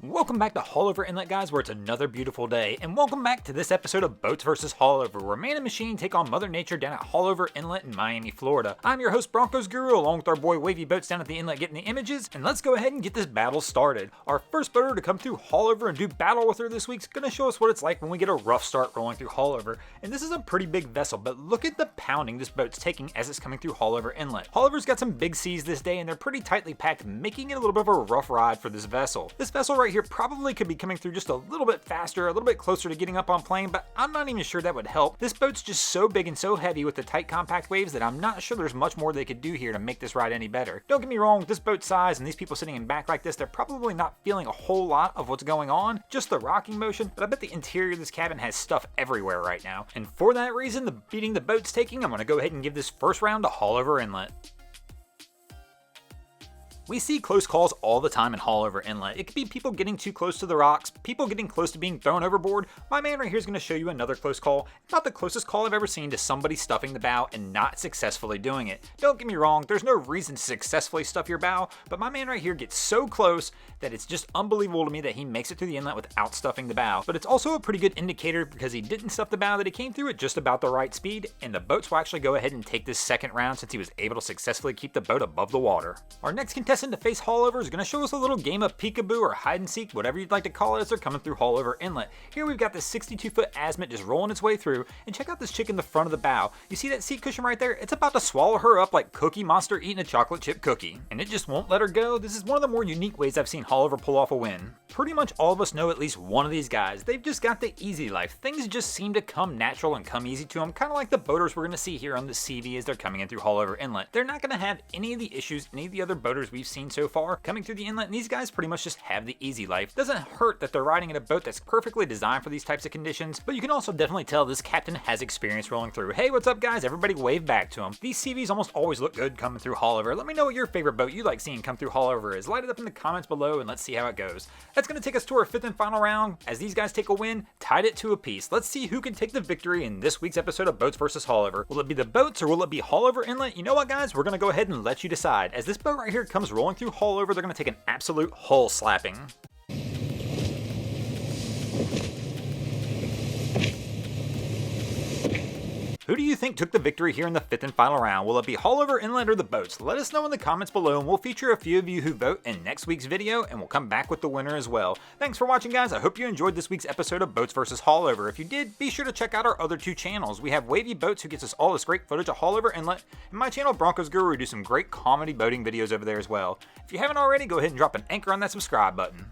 Welcome back to Haulover Inlet, guys, where it's another beautiful day, and welcome back to this episode of Boats vs. Haulover, where man and machine take on Mother Nature down at Haulover Inlet in Miami, Florida. I'm your host, Broncos Guru, along with our boy Wavy Boats down at the inlet getting the images, and let's go ahead and get this battle started. Our first boater to come through Haulover and do battle with her this week's gonna show us what it's like when we get a rough start rolling through Haulover, and this is a pretty big vessel, but look at the pounding this boat's taking as it's coming through Haulover Inlet. Haulover's got some big seas this day, and they're pretty tightly packed, making it a little bit of a rough ride for this vessel. This vessel right here probably could be coming through just a little bit faster, a little bit closer to getting up on plane, but I'm not even sure that would help. This boat's just so big and so heavy with the tight compact waves that I'm not sure there's much more they could do here to make this ride any better. Don't get me wrong, with this boat's size and these people sitting in back like this, they're probably not feeling a whole lot of what's going on, just the rocking motion, but I bet the interior of this cabin has stuff everywhere right now. And for that reason, the beating the boat's taking, I'm going to go ahead and give this first round to Haulover Inlet. We see close calls all the time in Haulover Inlet. It could be people getting too close to the rocks, people getting close to being thrown overboard. My man right here is going to show you another close call. Not the closest call I've ever seen to somebody stuffing the bow and not successfully doing it. Don't get me wrong, there's no reason to successfully stuff your bow, but my man right here gets so close that it's just unbelievable to me that he makes it through the inlet without stuffing the bow. But it's also a pretty good indicator because he didn't stuff the bow that he came through at just about the right speed, and the boats will actually go ahead and take this second round since he was able to successfully keep the boat above the water. Our next contestant to face Haulover is going to show us a little game of peekaboo or hide and seek, whatever you'd like to call it, as they're coming through Haulover Inlet. Here we've got this 62-foot azimuth just rolling its way through, and check out this chick in the front of the bow. You see that seat cushion right there? It's about to swallow her up like Cookie Monster eating a chocolate chip cookie, and it just won't let her go. This is one of the more unique ways I've seen Haulover pull off a win. Pretty much all of us know at least one of these guys. They've just got the easy life. Things just seem to come natural and come easy to them, kind of like the boaters we're going to see here on the CV as they're coming in through Haulover Inlet. They're not going to have any of the issues any of the other boaters we've seen so far coming through the inlet, and these guys pretty much just have the easy life. Doesn't hurt that they're riding in a boat that's perfectly designed for these types of conditions, but you can also definitely tell this captain has experience rolling through. Hey, what's up guys? Everybody wave back to him. These CVs almost always look good coming through Haulover. Let me know what your favorite boat you like seeing come through Haulover is. Light it up in the comments below and let's see how it goes. That's going to take us to our fifth and final round as these guys take a win, tied it to a piece. Let's see who can take the victory in this week's episode of Boats vs. Haulover. Will it be the boats or will it be Haulover Inlet? You know what guys? We're going to go ahead and let you decide. As this boat right here comes rolling through Haulover, they're going to take an absolute hull slapping. Who do you think took the victory here in the fifth and final round? Will it be Haulover Inlet or the boats? Let us know in the comments below and we'll feature a few of you who vote in next week's video and we'll come back with the winner as well. Thanks for watching guys. I hope you enjoyed this week's episode of Boats vs. Haulover. If you did, be sure to check out our other two channels. We have Wavy Boats who gets us all this great footage of Haulover Inlet, and my channel Broncos Guru who do some great comedy boating videos over there as well. If you haven't already, go ahead and drop an anchor on that subscribe button.